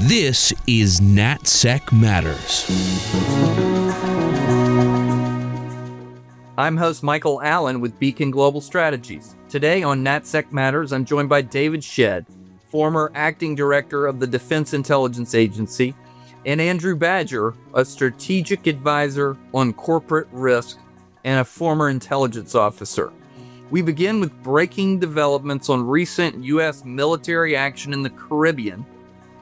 This is NatSec Matters. I'm host Michael Allen with Beacon Global Strategies. Today on NatSec Matters, I'm joined by David Shedd, former acting director of the Defense Intelligence Agency, and Andrew Badger, a strategic advisor on corporate risk and a former intelligence officer. We begin with breaking developments on recent U.S. military action in the Caribbean,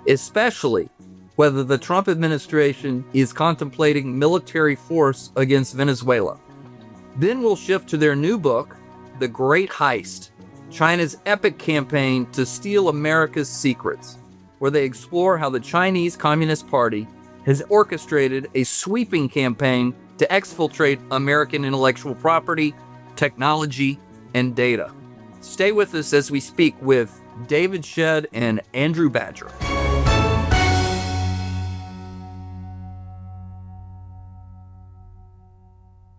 especially whether the Trump administration is contemplating military force against Venezuela. Then we'll shift to their new book, The Great Heist, China's epic campaign to steal America's secrets, where they explore how the Chinese Communist Party has orchestrated a sweeping campaign to exfiltrate American intellectual property, technology, and data. Stay with us as we speak with David Shedd and Andrew Badger.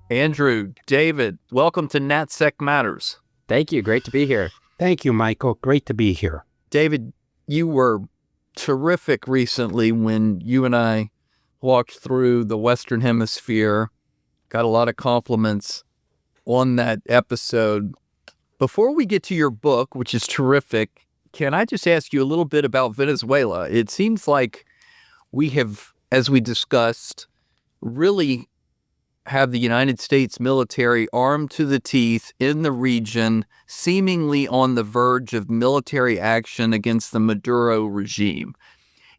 Andrew, David, welcome to NatSec Matters. Thank you. Great to be here. Thank you, Michael. Great to be here. David, you were terrific recently when you and I walked through the Western Hemisphere. Got a lot of compliments on that episode. Before we get to your book, which is terrific, can I just ask you a little bit about Venezuela? It seems like we have, as we discussed, really have the United States military armed to the teeth in the region, seemingly on the verge of military action against the Maduro regime.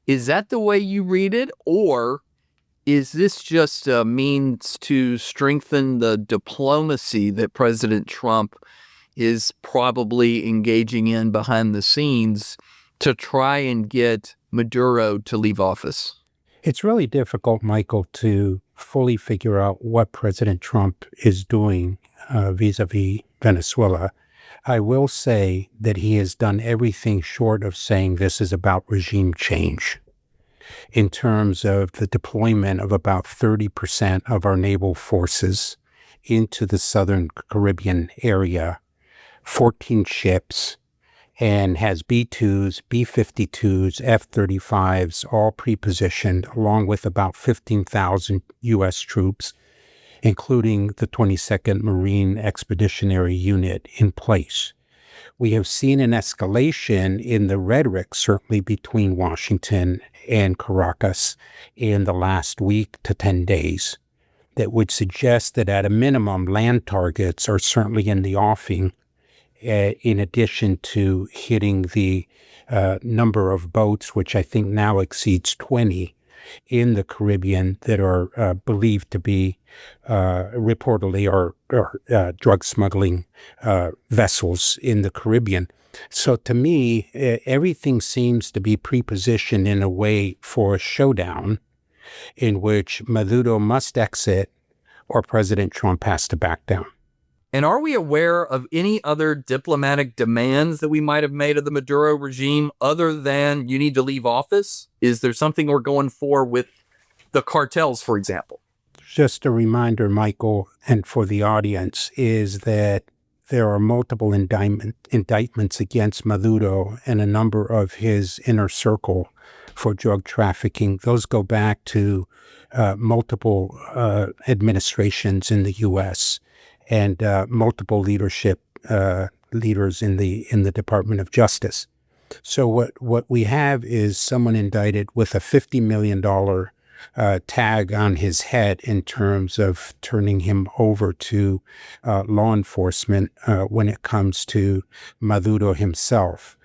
Is that the way you read it, or is this just a means to strengthen the diplomacy that President Trump is probably engaging in behind the scenes to try and get Maduro to leave office? It's really difficult, Michael, to fully figure out what President Trump is doing vis-a-vis Venezuela. I will say that he has done everything short of saying this is about regime change in terms of the deployment of about 30% of our naval forces into the southern Caribbean area, 14 ships, and has B-2s, B-52s, F-35s, all pre-positioned, along with about 15,000 U.S. troops, including the 22nd Marine Expeditionary Unit in place. We have seen an escalation in the rhetoric, certainly between Washington and Caracas in the last week to 10 days, that would suggest that at a minimum, land targets are certainly in the offing, in addition to hitting the number of boats, which I think now exceeds 20 in the Caribbean that are believed to be reportedly or drug smuggling vessels in the Caribbean. So to me, everything seems to be prepositioned in a way for a showdown in which Maduro must exit or President Trump has to back down. And are we aware of any other diplomatic demands that we might have made of the Maduro regime other than you need to leave office? Is there something we're going for with the cartels, for example? Just a reminder, Michael, and for the audience, is that there are multiple indictments against Maduro and a number of his inner circle for drug trafficking. Those go back to multiple administrations in the U.S., and multiple leadership leaders in the Department of Justice. So what we have is someone indicted with a $50 million tag on his head in terms of turning him over to law enforcement when it comes to Maduro himself.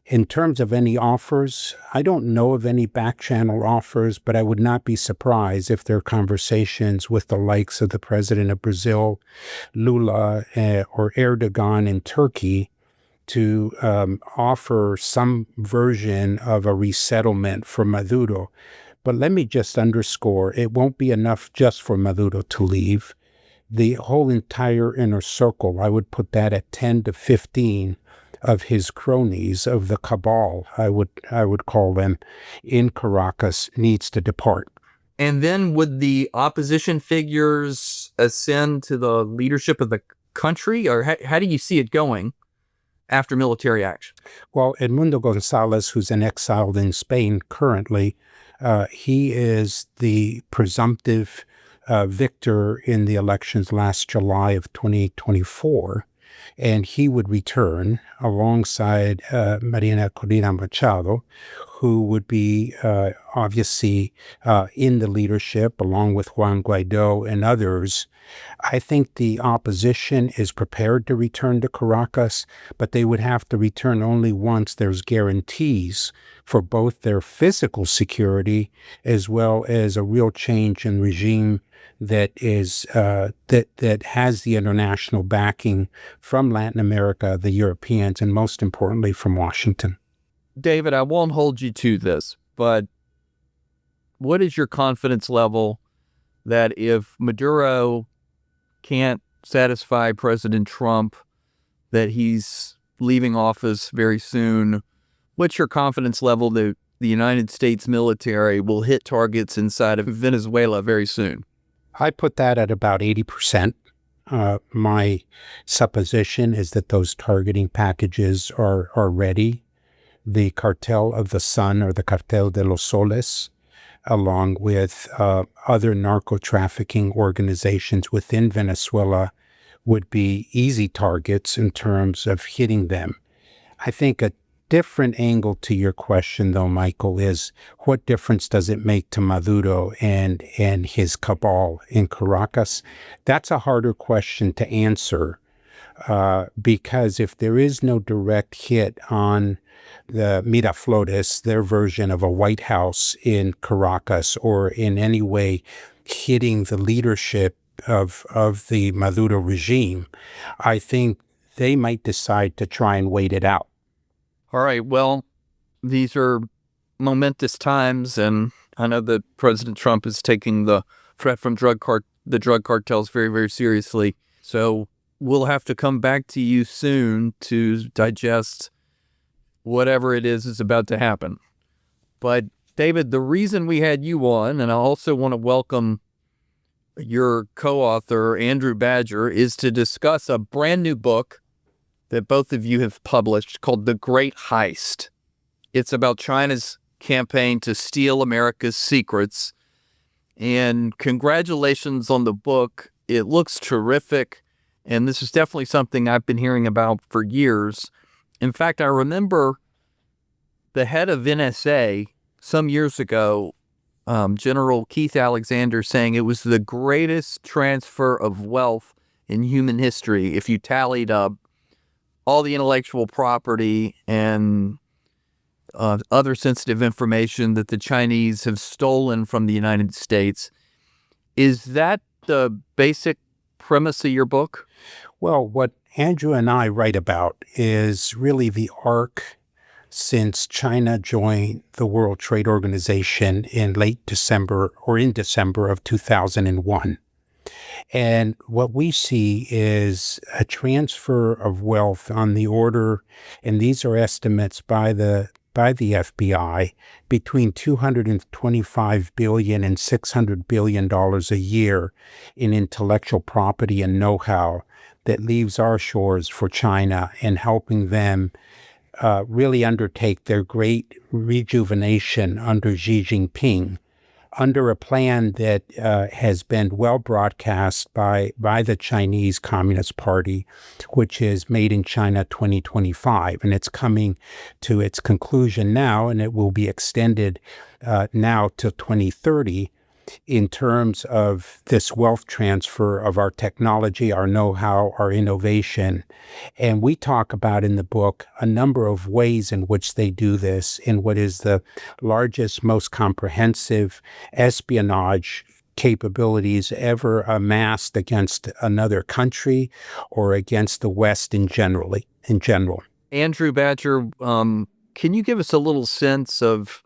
In terms of any offers, I don't know of any back-channel offers, but I would not be surprised if there are conversations with the likes of the president of Brazil, Lula, or Erdogan in Turkey to offer some version of a resettlement for Maduro. But let me just underscore, it won't be enough just for Maduro to leave. The whole entire inner circle, I would put that at 10 to 15 of his cronies, of the cabal, I would call them, in Caracas, needs to depart. And then would the opposition figures ascend to the leadership of the country, or how do you see it going after military action? Well, Edmundo Gonzalez, who's in exile in Spain currently, he is the presumptive victor in the elections last July of 2024, and he would return alongside Marina Corina Machado, who would be obviously in the leadership along with Juan Guaido and others. I think the opposition is prepared to return to Caracas, but they would have to return only once there's guarantees for both their physical security as well as a real change in regime that is that has the international backing from Latin America, the Europeans, and most importantly from Washington. David, I won't hold you to this, but what is your confidence level that if Maduro can't satisfy President Trump that he's leaving office very soon, what's your confidence level that the United States military will hit targets inside of Venezuela very soon? I put that at about 80%. My supposition is that those targeting packages are ready. The Cartel of the Sun, or the Cartel de los Soles, along with other narco-trafficking organizations within Venezuela, would be easy targets in terms of hitting them. I think a different angle to your question, though, Michael, is what difference does it make to Maduro and his cabal in Caracas? That's a harder question to answer because if there is no direct hit on the Miraflores, their version of a White House in Caracas, or in any way hitting the leadership of the Maduro regime, I think they might decide to try and wait it out. All right. Well, these are momentous times, and I know that President Trump is taking the threat from the drug cartels very, very seriously. So we'll have to come back to you soon to digest whatever it is about to happen. But David, the reason we had you on, and I also want to welcome your co-author, Andrew Badger, is to discuss a brand new book that both of you have published called The Great Heist. It's about China's campaign to steal America's secrets. And congratulations on the book. It looks terrific. And this is definitely something I've been hearing about for years. In fact, I remember the head of NSA some years ago, General Keith Alexander, saying it was the greatest transfer of wealth in human history if you tallied up all the intellectual property and other sensitive information that the Chinese have stolen from the United States. Is that the basic premise of your book? Well, what Andrew and I write about is really the arc since China joined the World Trade Organization in December of 2001. And what we see is a transfer of wealth on the order, and these are estimates by the FBI, between $225 billion and $600 billion a year in intellectual property and know-how that leaves our shores for China and helping them really undertake their great rejuvenation under Xi Jinping, under a plan that has been well broadcast by the Chinese Communist Party, which is Made in China 2025. And it's coming to its conclusion now, and it will be extended now to 2030 in terms of this wealth transfer of our technology, our know-how, our innovation. And we talk about in the book a number of ways in which they do this in what is the largest, most comprehensive espionage capabilities ever amassed against another country or against the West in general. Andrew Badger, can you give us a little sense of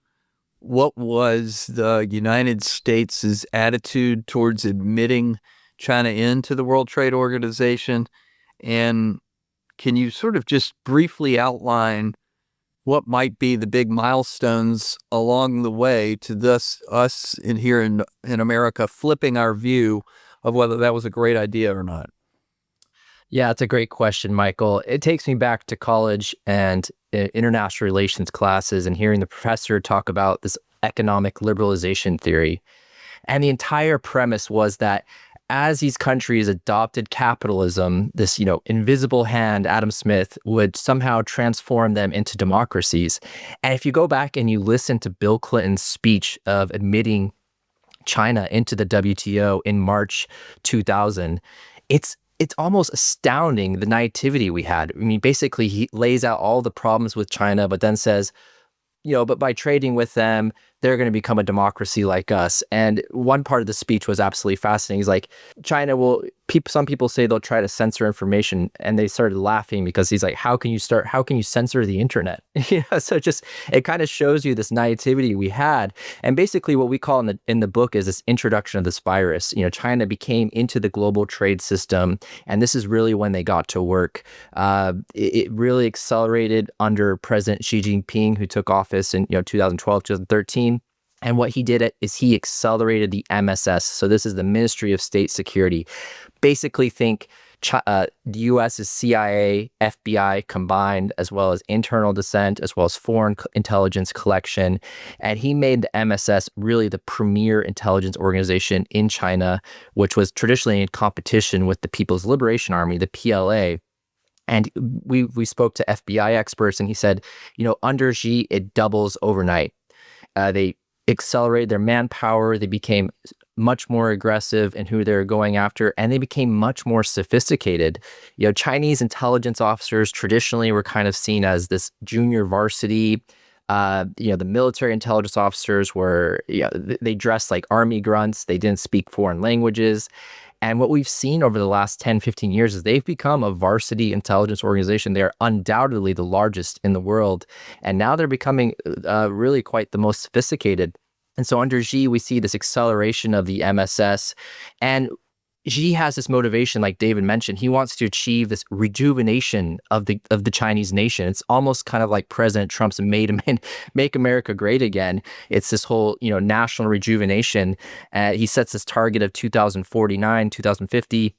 what was the United States' attitude towards admitting China into the World Trade Organization? And can you sort of just briefly outline what might be the big milestones along the way to us here in America flipping our view of whether that was a great idea or not? Yeah, it's a great question, Michael. It takes me back to college and international relations classes and hearing the professor talk about this economic liberalization theory. And the entire premise was that as these countries adopted capitalism, this, invisible hand, Adam Smith, would somehow transform them into democracies. And if you go back and you listen to Bill Clinton's speech of admitting China into the WTO in March 2000, it's almost astounding the naivety we had. I mean, basically, he lays out all the problems with China, but then says, but by trading with them, they're going to become a democracy like us. And one part of the speech was absolutely fascinating. He's like, China will, some people say they'll try to censor information. And they started laughing because he's like, how can you censor the internet? So it kind of shows you this naivety we had. And basically what we call in the book is this introduction of this virus. China became into the global trade system. And this is really when they got to work. It really accelerated under President Xi Jinping, who took office in 2012, 2013. And what he did is he accelerated the MSS. So this is the Ministry of State Security. Basically think the U.S. is CIA, FBI combined, as well as internal dissent, as well as foreign intelligence collection. And he made the MSS really the premier intelligence organization in China, which was traditionally in competition with the People's Liberation Army, the PLA. And we spoke to FBI experts, and he said, under Xi, it doubles overnight. They accelerated their manpower. They became much more aggressive in who they're going after, and they became much more sophisticated. Chinese intelligence officers traditionally were kind of seen as this junior varsity. The military intelligence officers were, they dressed like army grunts. They didn't speak foreign languages. And what we've seen over the last 10, 15 years is they've become a varsity intelligence organization. They are undoubtedly the largest in the world. And now they're becoming really quite the most sophisticated. And so under Xi, we see this acceleration of the MSS. And Xi has this motivation, like David mentioned. He wants to achieve this rejuvenation of the Chinese nation. It's almost kind of like President Trump's Make America Great Again. It's this whole, national rejuvenation. He sets this target of 2049, 2050.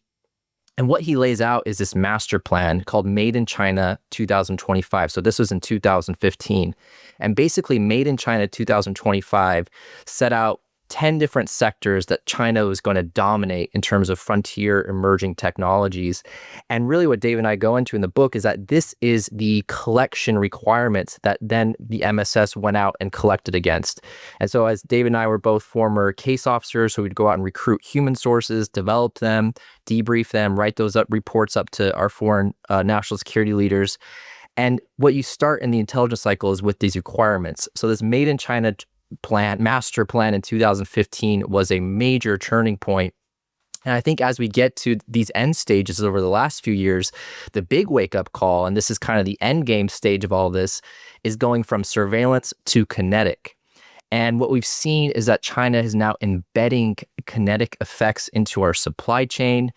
And what he lays out is this master plan called Made in China 2025. So this was in 2015. And basically Made in China 2025 set out 10 different sectors that China was going to dominate in terms of frontier emerging technologies. And really what Dave and I go into in the book is that this is the collection requirements that then the MSS went out and collected against. And so as Dave and I were both former case officers who would go out and recruit human sources, develop them, debrief them, write those reports up to our foreign national security leaders. And what you start in the intelligence cycle is with these requirements. So this Made in China master plan in 2015 was a major turning point. And I think as we get to these end stages over the last few years, the big wake-up call, and this is kind of the end game stage of all this, is going from surveillance to kinetic. And what we've seen is that China is now embedding kinetic effects into our supply chain.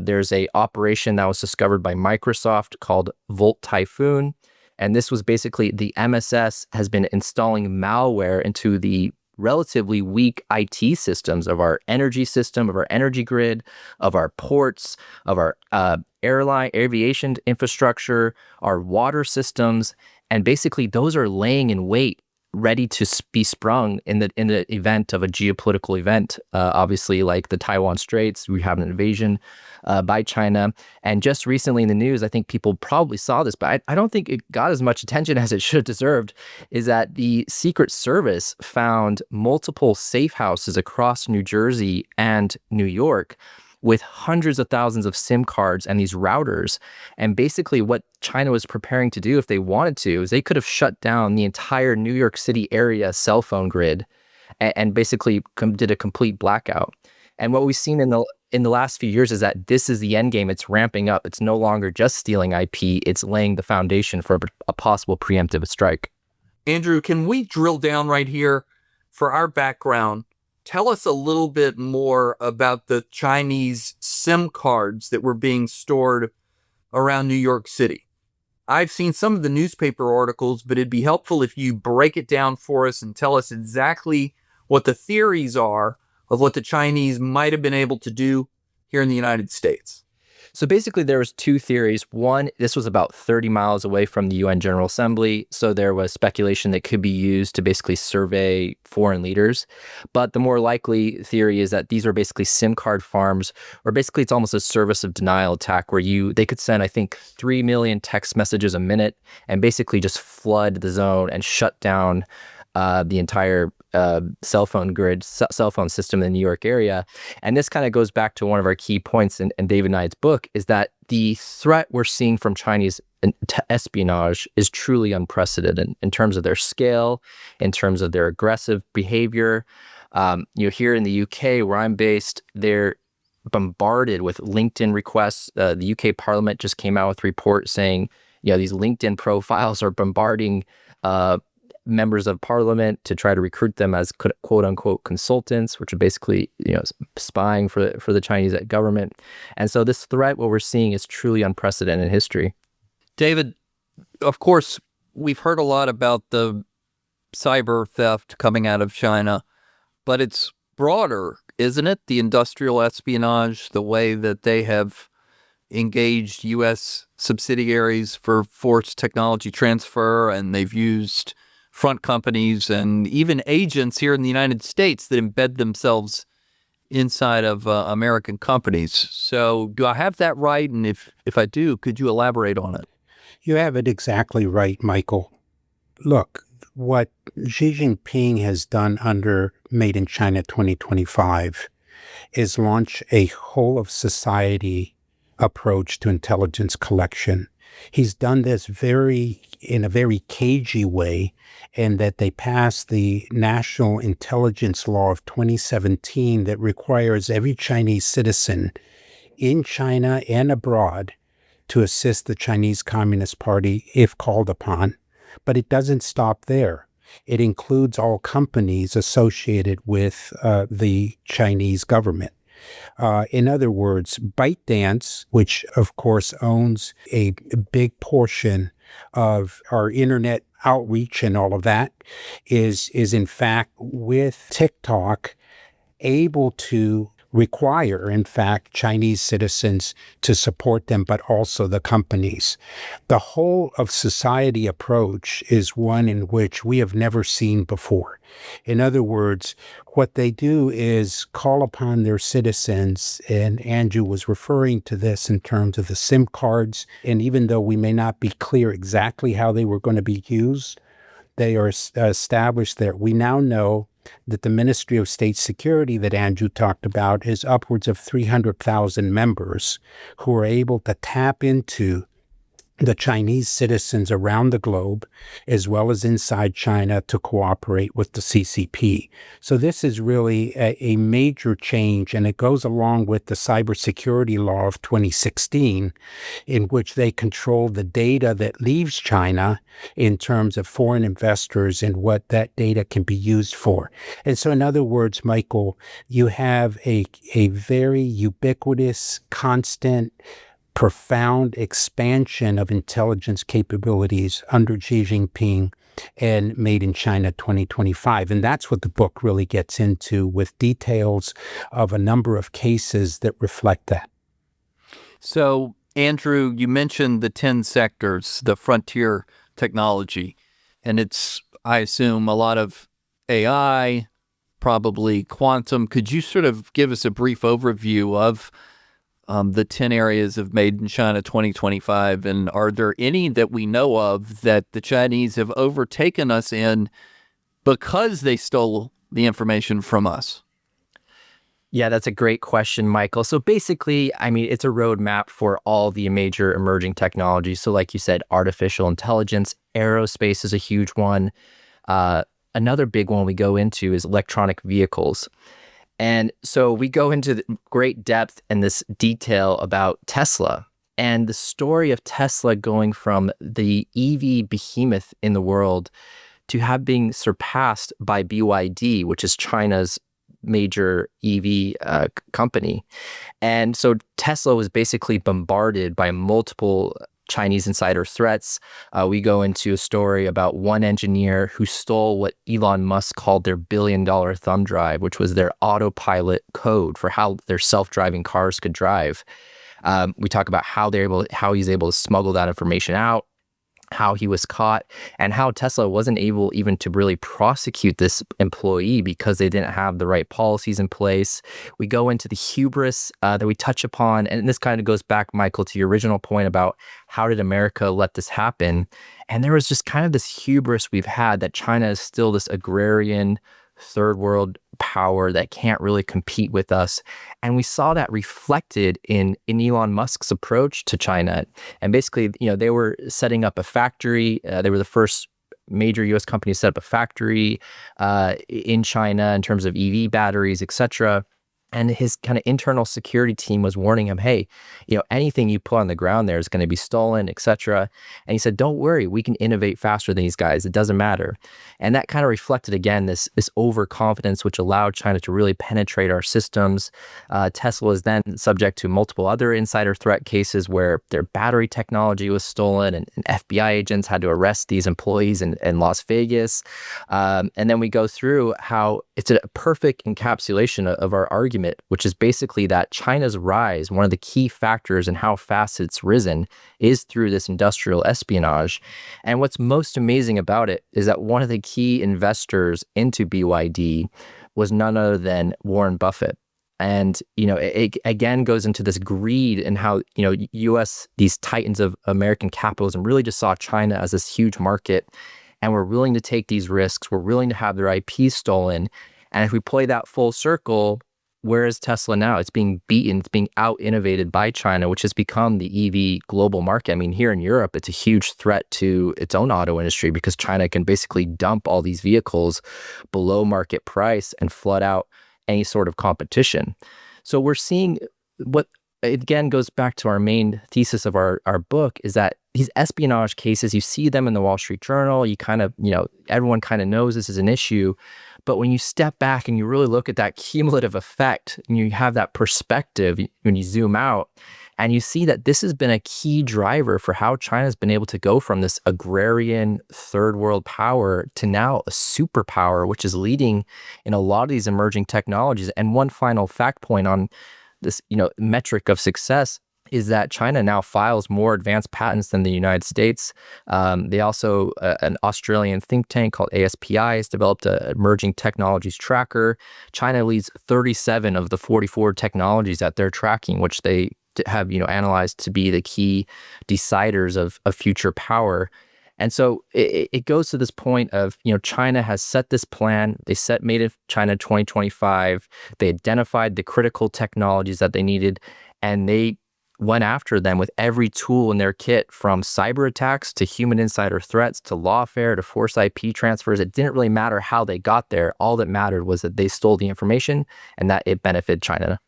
There's an operation that was discovered by Microsoft called Volt Typhoon. And this was basically the MSS has been installing malware into the relatively weak IT systems of our energy system, of our energy grid, of our ports, of our aviation infrastructure, our water systems. And basically those are laying in wait, ready to be sprung in the event of a geopolitical event. Obviously, like the Taiwan Straits, we have an invasion by China. And just recently in the news, I think people probably saw this, but I don't think it got as much attention as it should have deserved, is that the Secret Service found multiple safe houses across New Jersey and New York with hundreds of thousands of SIM cards and these routers. And basically what China was preparing to do if they wanted to is they could have shut down the entire New York City area cell phone grid and basically did a complete blackout. And what we've seen in the last few years is that this is the end game. It's ramping up. It's no longer just stealing IP. It's laying the foundation for a possible preemptive strike. Andrew, can we drill down right here for our background? Tell us a little bit more about the Chinese SIM cards that were being stored around New York City. I've seen some of the newspaper articles, but it'd be helpful if you break it down for us and tell us exactly what the theories are of what the Chinese might have been able to do here in the United States. So basically, there was two theories. One, this was about 30 miles away from the UN General Assembly, so there was speculation that could be used to basically survey foreign leaders. But the more likely theory is that these are basically SIM card farms, or basically it's almost a service of denial attack where they could send, I think, 3 million text messages a minute and basically just flood the zone and shut down the entire cell phone system in the New York area. And this kind of goes back to one of our key points in David Knights' book, is that the threat we're seeing from Chinese espionage is truly unprecedented in terms of their scale, in terms of their aggressive behavior. Here in the UK, where I'm based, they're bombarded with LinkedIn requests. The UK Parliament just came out with a report saying, these LinkedIn profiles are bombarding members of parliament to try to recruit them as quote unquote consultants, which are basically, spying for the Chinese government. And so this threat, what we're seeing, is truly unprecedented in history. David, of course, we've heard a lot about the cyber theft coming out of China, but it's broader, isn't it? The industrial espionage, the way that they have engaged U.S. subsidiaries for forced technology transfer, and they've used front companies and even agents here in the United States that embed themselves inside of American companies. So do I have that right? And if I do, could you elaborate on it? You have it exactly right, Michael. Look, what Xi Jinping has done under Made in China 2025 is launch a whole of society approach to intelligence collection. He's done this in a very cagey way, in that they passed the National Intelligence Law of 2017 that requires every Chinese citizen in China and abroad to assist the Chinese Communist Party if called upon. But it doesn't stop there. It includes all companies associated with the Chinese government. In other words, ByteDance, which of course owns a big portion of our internet outreach and all of that, is in fact with TikTok able to require, in fact, Chinese citizens to support them, but also the companies. The whole of society approach is one in which we have never seen before. In other words, what they do is call upon their citizens, and Andrew was referring to this in terms of the SIM cards, and even though we may not be clear exactly how they were going to be used, they are established there. We now know that the Ministry of State Security that Andrew talked about is upwards of 300,000 members who are able to tap into the Chinese citizens around the globe, as well as inside China, to cooperate with the CCP. So this is really a major change, and it goes along with the cybersecurity law of 2016, in which they control the data that leaves China in terms of foreign investors and what that data can be used for. And so in other words, Michael, you have a very ubiquitous, constant, profound expansion of intelligence capabilities under Xi Jinping and Made in China 2025. And that's what the book really gets into, with details of a number of cases that reflect that. So, Andrew, you mentioned the 10 sectors, the frontier technology, and it's, I assume, a lot of AI, probably quantum. Could you sort of give us a brief overview of the 10 areas of Made in China 2025, and are there any that we know of that the Chinese have overtaken us in because they stole the information from us? Yeah, that's a great question, Michael. So basically, it's a roadmap for all the major emerging technologies. So like you said, artificial intelligence, aerospace is a huge one. Another big one we go into is electronic vehicles. And so we go into great depth and this detail about Tesla and the story of Tesla going from the EV behemoth in the world to being surpassed by BYD, which is China's major EV company. And so Tesla was basically bombarded by multiple Chinese insider threats. We go into a story about one engineer who stole what Elon Musk called their $1 billion thumb drive, which was their autopilot code for how their self-driving cars could drive. We talk about how he's able to smuggle that information out, how he was caught, and how Tesla wasn't able even to really prosecute this employee because they didn't have the right policies in place. We go into the hubris that we touch upon, and this kind of goes back, Michael, to your original point about how did America let this happen? And there was just kind of this hubris we've had that China is still this agrarian third world power that can't really compete with us. And we saw that reflected in Elon Musk's approach to China. And basically, they were setting up a factory. They were the first major U.S. company to set up a factory in China in terms of EV batteries, et cetera. And his kind of internal security team was warning him, hey, anything you put on the ground there is going to be stolen, et cetera. And he said, don't worry, we can innovate faster than these guys. It doesn't matter. And that kind of reflected, again, this overconfidence, which allowed China to really penetrate our systems. Tesla was then subject to multiple other insider threat cases where their battery technology was stolen, and FBI agents had to arrest these employees in Las Vegas. And then we go through how it's a perfect encapsulation of our argument, which is basically that China's rise, one of the key factors in how fast it's risen, is through this industrial espionage. And what's most amazing about it is that one of the key investors into BYD was none other than Warren Buffett. And, it again goes into this greed and how, US, these titans of American capitalism really just saw China as this huge market, and we're willing to take these risks. We're willing to have their IP stolen. And if we play that full circle, where is Tesla now? It's being beaten, it's being out-innovated by China, which has become the EV global market. I mean, here in Europe, it's a huge threat to its own auto industry because China can basically dump all these vehicles below market price and flood out any sort of competition. So we're seeing what, again, goes back to our main thesis of our book, is that these espionage cases, you see them in the Wall Street Journal, you kind of, everyone kind of knows this is an issue. But when you step back and you really look at that cumulative effect and you have that perspective, when you zoom out and you see that this has been a key driver for how China's been able to go from this agrarian third world power to now a superpower, which is leading in a lot of these emerging technologies. And one final fact point on this, metric of success is that China now files more advanced patents than the United States. They also, an Australian think tank called ASPI has developed an emerging technologies tracker. China leads 37 of the 44 technologies that they're tracking, which they have, analyzed to be the key deciders of future power. And so it goes to this point of, China has set this plan. They set Made in China 2025. They identified the critical technologies that they needed, and they went after them with every tool in their kit, from cyber attacks to human insider threats to lawfare to forced IP transfers. It didn't really matter how they got there. All that mattered was that they stole the information and that it benefited China.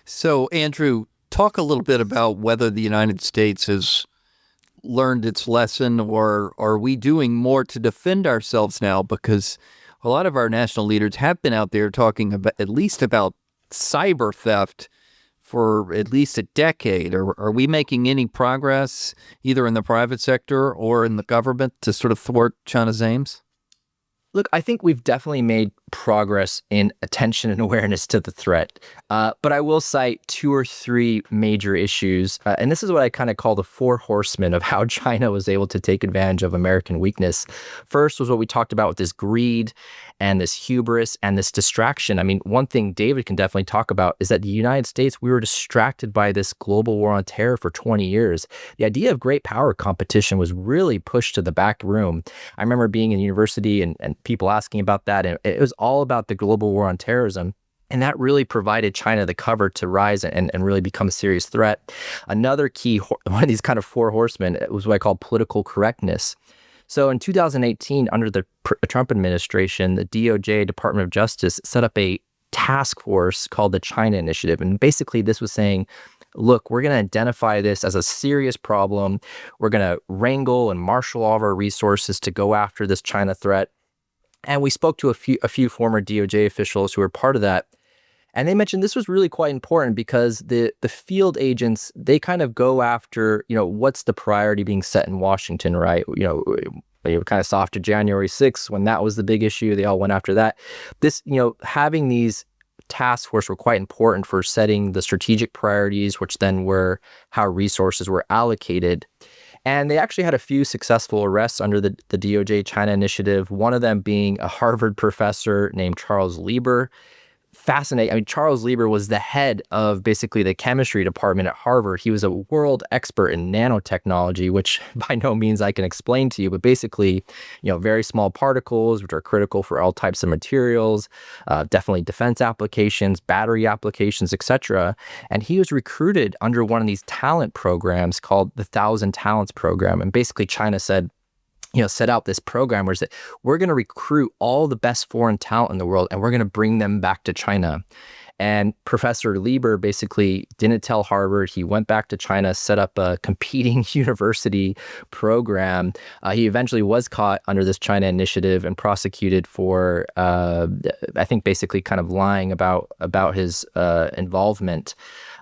So, Andrew, talk a little bit about whether the United States has learned its lesson, or are we doing more to defend ourselves now? Because a lot of our national leaders have been out there talking about, at least about cyber theft for at least a decade. Are we making any progress either in the private sector or in the government to sort of thwart China's aims? Look, I think we've definitely made progress in attention and awareness to the threat. But I will cite 2 or 3 major issues. And this is what I kind of call the 4 horsemen of how China was able to take advantage of American weakness. First was what we talked about with this greed and this hubris and this distraction. I mean, one thing David can definitely talk about is that the United States, we were distracted by this global war on terror for 20 years. The idea of great power competition was really pushed to the back room. I remember being in university and people asking about that, and it was all about the global war on terrorism. And that really provided China the cover to rise and really become a serious threat. Another key, one of these kind of 4 horsemen, was what I call political correctness. So in 2018, under the Trump administration, the DOJ, Department of Justice, set up a task force called the China Initiative. And basically this was saying, look, we're going to identify this as a serious problem. We're going to wrangle and marshal all of our resources to go after this China threat. And we spoke to a few former DOJ officials who were part of that. And they mentioned this was really quite important because the field agents, they kind of go after, what's the priority being set in Washington, right? They were kind of soft to January 6th when that was the big issue. They all went after that. This, having these task force were quite important for setting the strategic priorities, which then were how resources were allocated. And they actually had a few successful arrests under the DOJ China initiative, one of them being a Harvard professor named Charles Lieber. Fascinating. I mean, Charles Lieber was the head of basically the chemistry department at Harvard. He was a world expert in nanotechnology, which by no means I can explain to you, but basically, very small particles, which are critical for all types of materials, definitely defense applications, battery applications, etc. And he was recruited under one of these talent programs called the 1,000 Talents Program. And basically China said, set out this program where we're going to recruit all the best foreign talent in the world and we're going to bring them back to China. And Professor Lieber basically didn't tell Harvard. He went back to China, set up a competing university program. He eventually was caught under this China initiative and prosecuted for, I think, basically kind of lying about his involvement.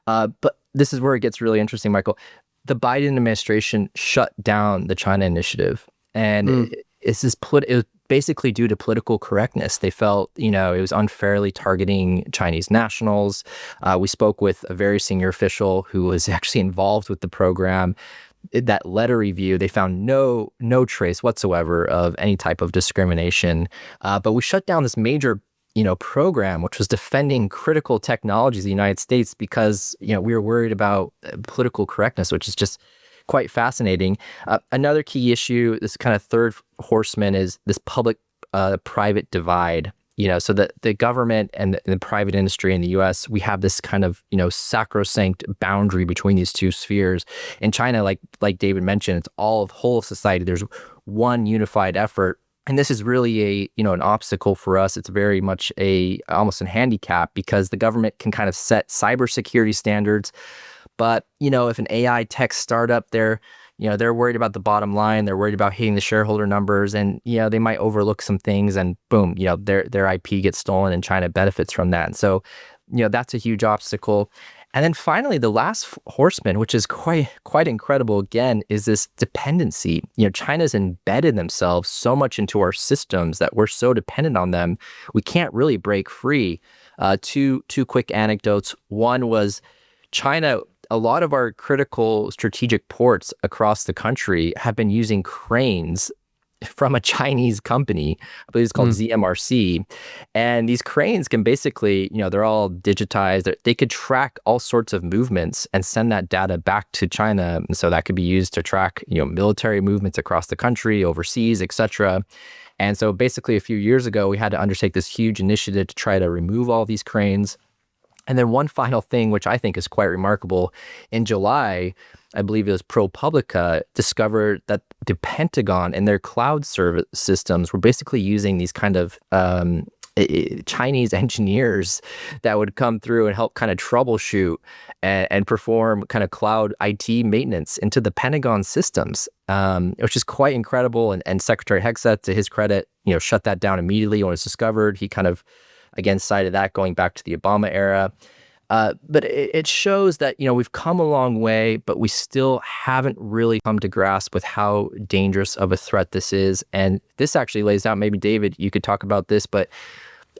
But this is where it gets really interesting, Michael. The Biden administration shut down the China initiative. And it was basically due to political correctness. They felt, it was unfairly targeting Chinese nationals. We spoke with a very senior official who was actually involved with the program. That letter review, they found no trace whatsoever of any type of discrimination. But we shut down this major program, which was defending critical technologies of the United States because, we were worried about political correctness, which is just quite fascinating. Another key issue, this kind of third horseman, is this public-private divide. So that the government and the private industry in the U.S., we have this kind of sacrosanct boundary between these two spheres. In China, like David mentioned, it's whole of society. There's one unified effort. And this is really an obstacle for us. It's very much almost a handicap because the government can kind of set cybersecurity standards. But, if an AI tech startup, they're worried about the bottom line. They're worried about hitting the shareholder numbers and, they might overlook some things and boom, their IP gets stolen and China benefits from that. And so, that's a huge obstacle. And then finally, the last horseman, which is quite incredible again, is this dependency. China's embedded themselves so much into our systems that we're so dependent on them. We can't really break free. Two quick anecdotes. One was China. A lot of our critical strategic ports across the country have been using cranes from a Chinese company. I believe it's called ZMRC. And these cranes can basically, they're all digitized. They could track all sorts of movements and send that data back to China. And so that could be used to track, military movements across the country, overseas, etc. And so basically a few years ago, we had to undertake this huge initiative to try to remove all these cranes. And then one final thing, which I think is quite remarkable, in July, I believe it was ProPublica discovered that the Pentagon and their cloud service systems were basically using these kind of Chinese engineers that would come through and help kind of troubleshoot and perform kind of cloud IT maintenance into the Pentagon systems, which is quite incredible. And Secretary Hegseth, to his credit, shut that down immediately when it was discovered. He kind of again cited that going back to the Obama era. But it shows that, we've come a long way, but we still haven't really come to grasp with how dangerous of a threat this is. And this actually lays out, maybe David, you could talk about this, but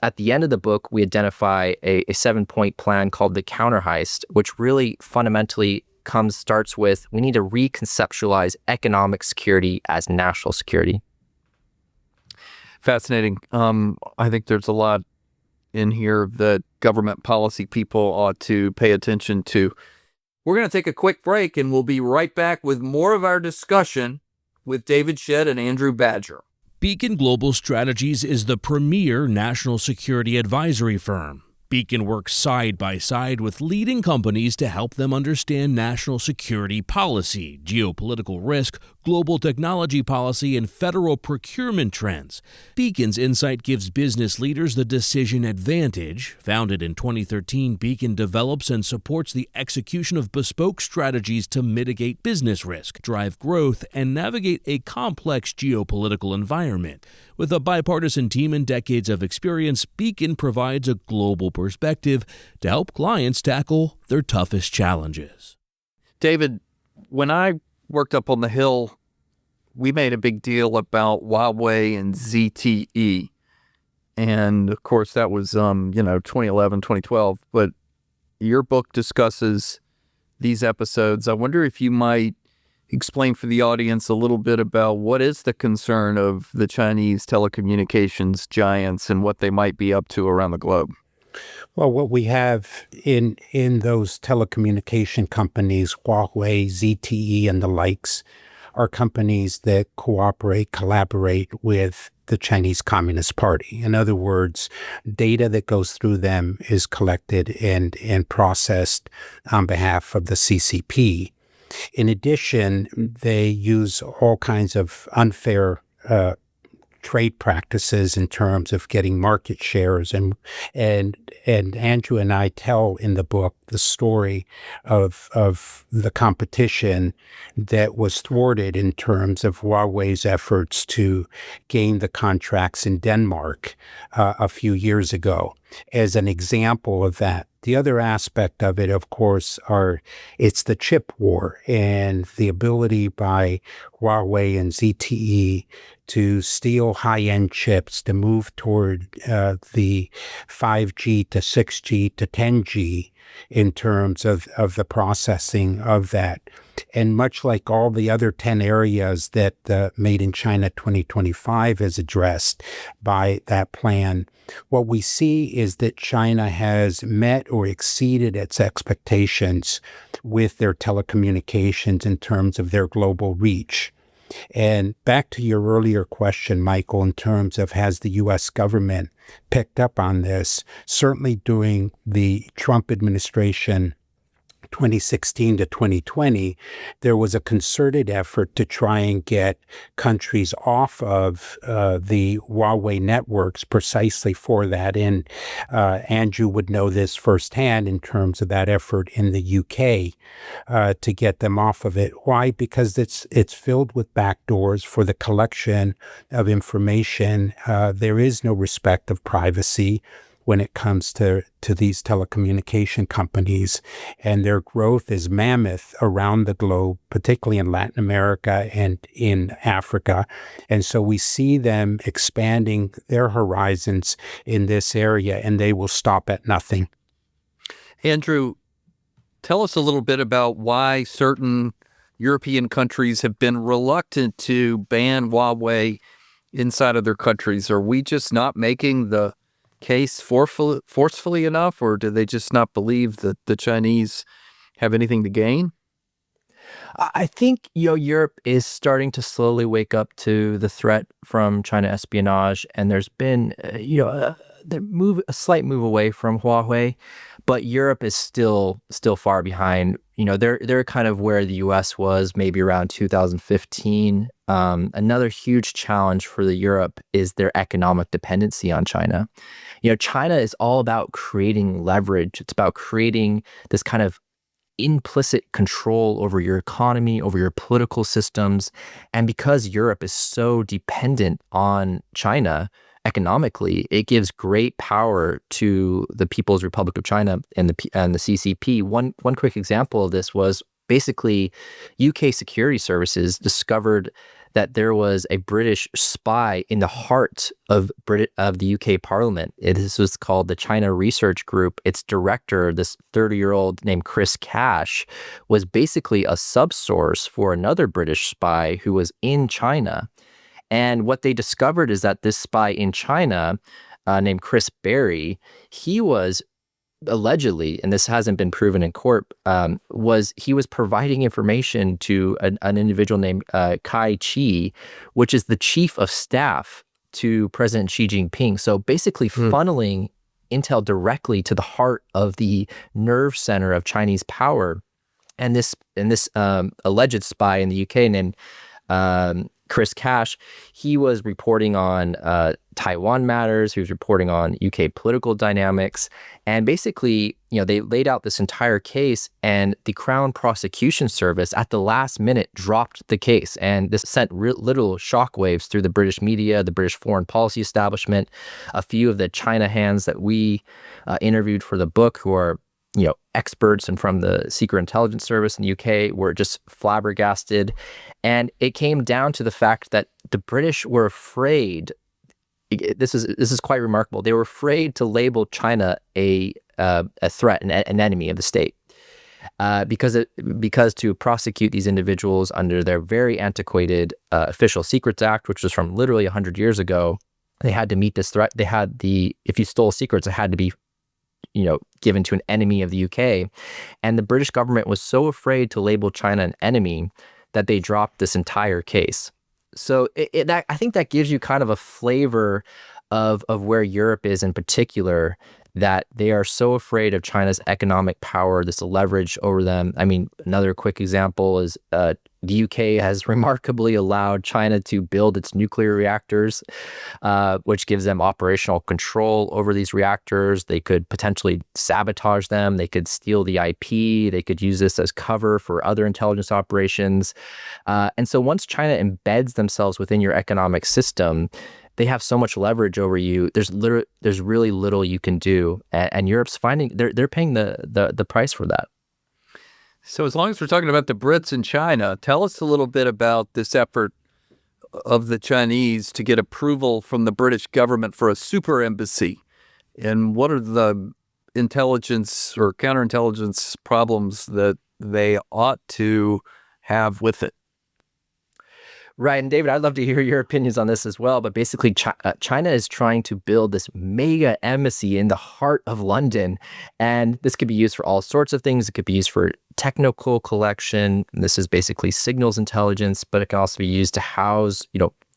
at the end of the book, we identify a 7-point plan called the Counter Heist, which really fundamentally starts with, we need to reconceptualize economic security as national security. Fascinating. I think there's a lot in here that government policy people ought to pay attention to. We're going to take a quick break and we'll be right back with more of our discussion with David Shedd and Andrew Badger. Beacon Global Strategies is the premier national security advisory firm. Beacon works side by side with leading companies to help them understand national security policy, geopolitical risk, global technology policy, and federal procurement trends. Beacon's insight gives business leaders the decision advantage. Founded in 2013, Beacon develops and supports the execution of bespoke strategies to mitigate business risk, drive growth, and navigate a complex geopolitical environment. With a bipartisan team and decades of experience, Beacon provides a global perspective to help clients tackle their toughest challenges. David, when I worked up on the Hill, we made a big deal about Huawei and ZTE. And of course, that was, 2011, 2012. But your book discusses these episodes. I wonder if you might explain for the audience a little bit about what is the concern of the Chinese telecommunications giants and what they might be up to around the globe. Well, what we have in those telecommunication companies, Huawei, ZTE, and the likes, are companies that collaborate with the Chinese Communist Party. In other words, data that goes through them is collected and processed on behalf of the CCP. In addition, they use all kinds of unfair trade practices in terms of getting market shares, and Andrew and I tell in the book the story of the competition that was thwarted in terms of Huawei's efforts to gain the contracts in Denmark a few years ago as an example of that. The other aspect of it, of course, it's the chip war and the ability by Huawei and ZTE to steal high-end chips to move toward the 5G to 6G to 10G in terms of the processing of that. And much like all the other 10 areas that Made in China 2025 is addressed by that plan, what we see is that China has met or exceeded its expectations with their telecommunications in terms of their global reach. And back to your earlier question, Michael, in terms of has the U.S. government picked up on this, certainly during the Trump administration 2016 to 2020, there was a concerted effort to try and get countries off of the Huawei networks precisely for that. And Andrew would know this firsthand in terms of that effort in the UK to get them off of it. Why? Because it's filled with backdoors for the collection of information. There is no respect of privacy when it comes to these telecommunication companies, and their growth is mammoth around the globe, particularly in Latin America and in Africa. And so we see them expanding their horizons in this area, and they will stop at nothing. Andrew, tell us a little bit about why certain European countries have been reluctant to ban Huawei inside of their countries. Are we just not making the case forcefully enough, or do they just not believe that the Chinese have anything to gain? I think Europe is starting to slowly wake up to the threat from China espionage, and there's been a slight move away from Huawei, but Europe is still far behind. They're kind of where the U.S. was maybe around 2015. Another huge challenge for Europe is their economic dependency on China. China is all about creating leverage. It's about creating this kind of implicit control over your economy, over your political systems. And because Europe is so dependent on China economically, it gives great power to the People's Republic of China and the CCP. One quick example of this was basically UK security services discovered that there was a British spy in the heart of the UK Parliament. This was called the China Research Group. Its director, this 30-year-old named Chris Cash, was basically a subsource for another British spy who was in China. And what they discovered is that this spy in China, named Chris Berry, he was allegedly, and this hasn't been proven in court, was providing information to an individual named Kai Chi, which is the chief of staff to President Xi Jinping. So basically funneling intel directly to the heart of the nerve center of Chinese power. And this alleged spy in the UK named Chris Cash, he was reporting on Taiwan matters. He was reporting on UK political dynamics. And basically, they laid out this entire case, and the Crown Prosecution Service at the last minute dropped the case. And this sent little shockwaves through the British media, the British foreign policy establishment. A few of the China hands that we interviewed for the book, who are experts and from the Secret Intelligence Service in the UK, were just flabbergasted. And it came down to the fact that the British were afraid this is quite remarkable. They were afraid to label China a threat, an enemy of the state, because to prosecute these individuals under their very antiquated Official Secrets Act, which was from literally 100 years ago, they had to meet this threat. If you stole secrets, it had to be, given to an enemy of the UK. And the British government was so afraid to label China an enemy that they dropped this entire case. So I think that gives you kind of a flavor of where Europe is in particular, that they are so afraid of China's economic power, this leverage over them. I mean, another quick example is the UK has remarkably allowed China to build its nuclear reactors, which gives them operational control over these reactors. They could potentially sabotage them. They could steal the IP. They could use this as cover for other intelligence operations. And so once China embeds themselves within your economic system, they have so much leverage over you. There's really little you can do, and Europe's finding they're paying the price for that. So as long as we're talking about the Brits and China, tell us a little bit about this effort of the Chinese to get approval from the British government for a super embassy, and what are the intelligence or counterintelligence problems that they ought to have with it? Right. And David, I'd love to hear your opinions on this as well. But basically, China is trying to build this mega embassy in the heart of London. And this could be used for all sorts of things. It could be used for technical collection. This is basically signals intelligence, but it can also be used to house,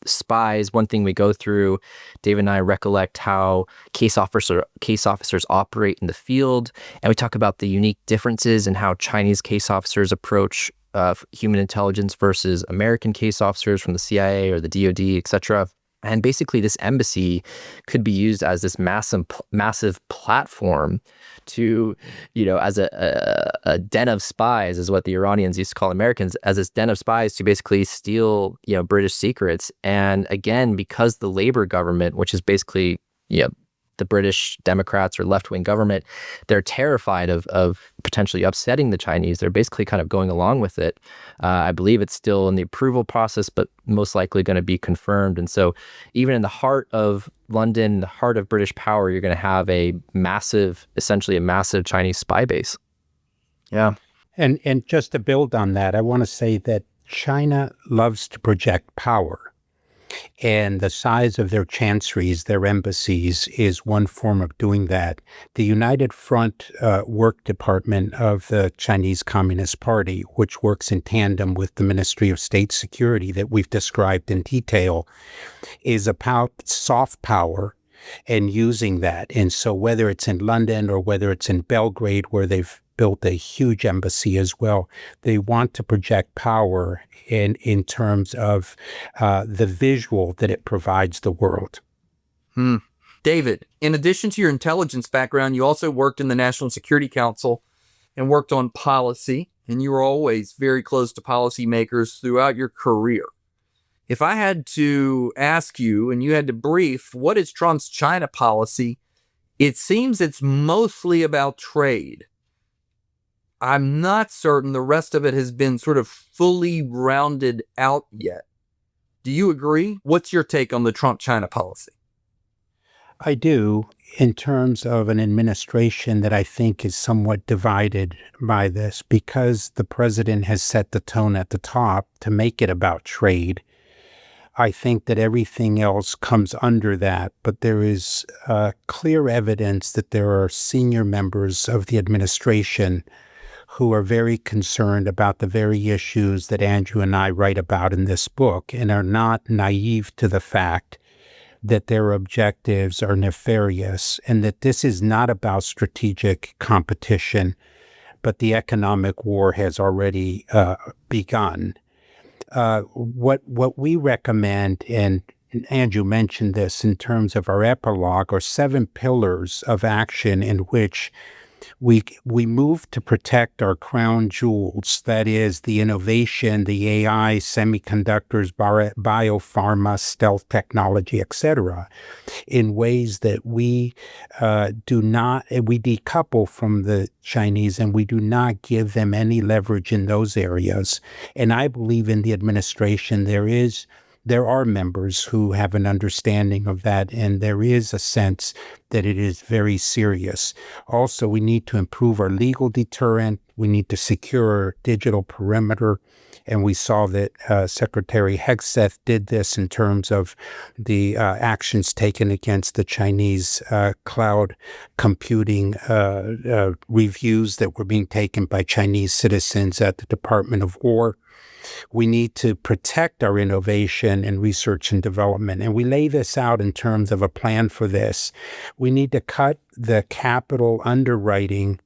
spies. One thing we go through, David and I recollect how case officers operate in the field. And we talk about the unique differences in how Chinese case officers approach human intelligence versus American case officers from the CIA or the DoD, etc. And basically, this embassy could be used as this massive platform to, as a den of spies, is what the Iranians used to call Americans, as this den of spies to basically steal, British secrets. And again, because the Labour government, which is basically, the British Democrats or left-wing government, they're terrified of potentially upsetting the Chinese. They're basically kind of going along with it. I believe it's still in the approval process, but most likely going to be confirmed. And so even in the heart of London, the heart of British power, you're going to have essentially a massive Chinese spy base. Yeah. And just to build on that, I want to say that China loves to project power. And the size of their chanceries, their embassies, is one form of doing that. The United Front Work Department of the Chinese Communist Party, which works in tandem with the Ministry of State Security that we've described in detail, is about soft power and using that. And so whether it's in London or whether it's in Belgrade, where they've built a huge embassy as well, they want to project power in terms of the visual that it provides the world. David, in addition to your intelligence background, you also worked in the National Security Council and worked on policy, and you were always very close to policymakers throughout your career. If I had to ask you, and you had to brief, what is Trump's China policy? It seems it's mostly about trade. I'm not certain the rest of it has been sort of fully rounded out yet. Do you agree? What's your take on the Trump-China policy? I do, in terms of an administration that I think is somewhat divided by this, because the president has set the tone at the top to make it about trade. I think that everything else comes under that, but there is clear evidence that there are senior members of the administration who are very concerned about the very issues that Andrew and I write about in this book, and are not naive to the fact that their objectives are nefarious, and that this is not about strategic competition, but the economic war has already begun. What we recommend, and Andrew mentioned this in terms of our epilogue, are 7 pillars of action in which we move to protect our crown jewels, that is, the innovation, the AI, semiconductors, biopharma, stealth technology, etc., in ways that we decouple from the Chinese, and we do not give them any leverage in those areas. And I believe in the administration there is there are members who have an understanding of that, and there is a sense that it is very serious. Also, we need to improve our legal deterrent. We need to secure our digital perimeter. And we saw that Secretary Hegseth did this in terms of the actions taken against the Chinese cloud computing reviews that were being taken by Chinese citizens at the Department of War. We need to protect our innovation and research and development. And we lay this out in terms of a plan for this. We need to cut the capital underwriting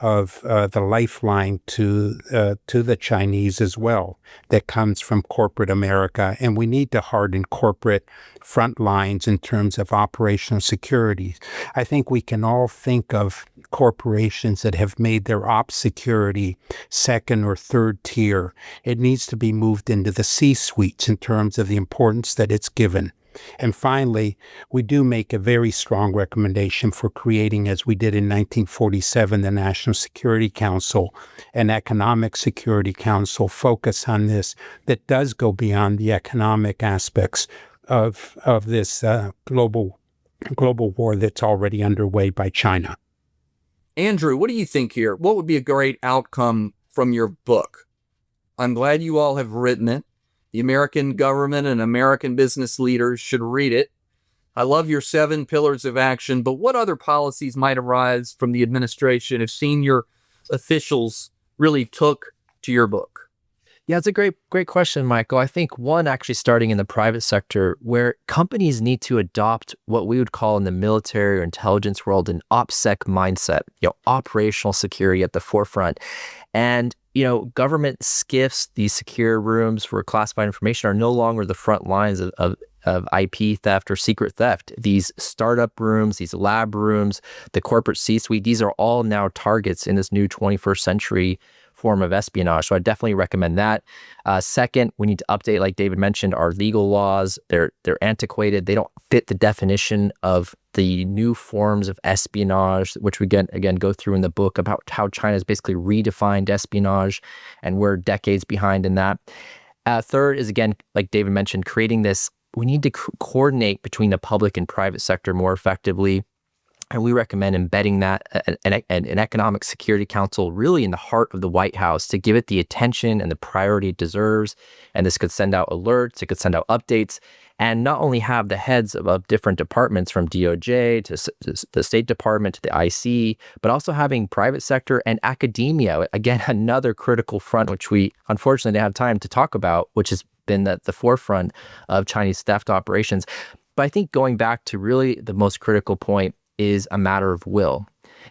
of the lifeline to the Chinese as well that comes from corporate America. And we need to harden corporate front lines in terms of operational security. I think we can all think of corporations that have made their ops security second or third tier. It needs to be moved into the C-suites in terms of the importance that it's given. And finally, we do make a very strong recommendation for creating, as we did in 1947, the National Security Council, an Economic Security Council focus on this that does go beyond the economic aspects of this global war that's already underway by China. Andrew, what do you think here? What would be a great outcome from your book? I'm glad you all have written it. The American government and American business leaders should read it. I love your 7 pillars of action, but what other policies might arise from the administration if senior officials really took to your book? Yeah, it's a great question, Michael. I think one, actually starting in the private sector, where companies need to adopt what we would call in the military or intelligence world an OPSEC mindset, operational security at the forefront. And, government SCIFs, these secure rooms for classified information, are no longer the front lines of IP theft or secret theft. These startup rooms, these lab rooms, the corporate C-suite, these are all now targets in this new 21st century form of espionage. So I definitely recommend that. Second, we need to update, like David mentioned, our legal laws. They're antiquated. They don't fit the definition of the new forms of espionage, which we again go through in the book about how China has basically redefined espionage, and we're decades behind in that. Third is, again, like David mentioned, creating this. We need to coordinate between the public and private sector more effectively. And we recommend embedding that an economic security council really in the heart of the White House to give it the attention and the priority it deserves. And this could send out alerts, it could send out updates, and not only have the heads of different departments from DOJ to the State Department to the IC, but also having private sector and academia. Again, another critical front, which we unfortunately didn't have time to talk about, which has been at the forefront of Chinese theft operations. But I think going back to really the most critical point is a matter of will.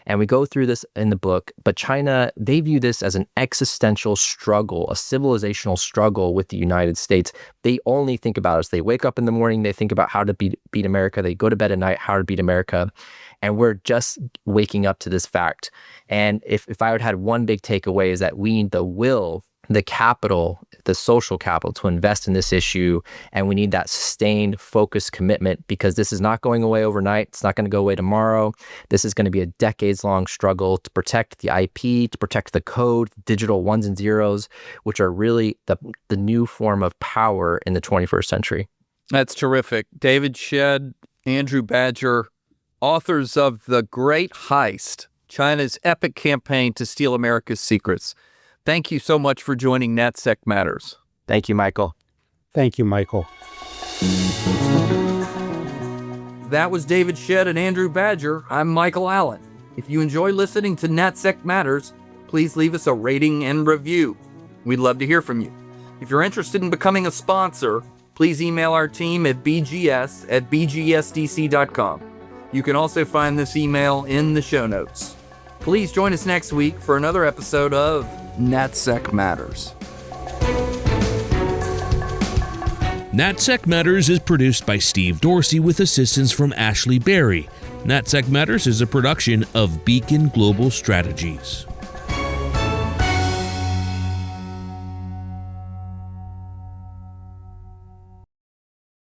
And we go through this in the book, but China, they view this as an existential struggle, a civilizational struggle with the United States. They only think about us. They wake up in the morning, they think about how to beat America. They go to bed at night, how to beat America. And we're just waking up to this fact. And if I would have had one big takeaway is that we need the will, the capital, the social capital to invest in this issue. And we need that sustained, focused commitment, because this is not going away overnight. It's not going to go away tomorrow. This is going to be a decades-long struggle to protect the IP, to protect the code, digital ones and zeros, which are really the new form of power in the 21st century. That's terrific. David Shedd, Andrew Badger, authors of The Great Heist, China's epic campaign to steal America's secrets. Thank you so much for joining NatSec Matters. Thank you, Michael. Thank you, Michael. That was David Shedd and Andrew Badger. I'm Michael Allen. If you enjoy listening to NatSec Matters, please leave us a rating and review. We'd love to hear from you. If you're interested in becoming a sponsor, please email our team at bgs@bgsdc.com. You can also find this email in the show notes. Please join us next week for another episode of NatSec Matters. NatSec Matters is produced by Steve Dorsey with assistance from Ashley Berry. NatSec Matters is a production of Beacon Global Strategies.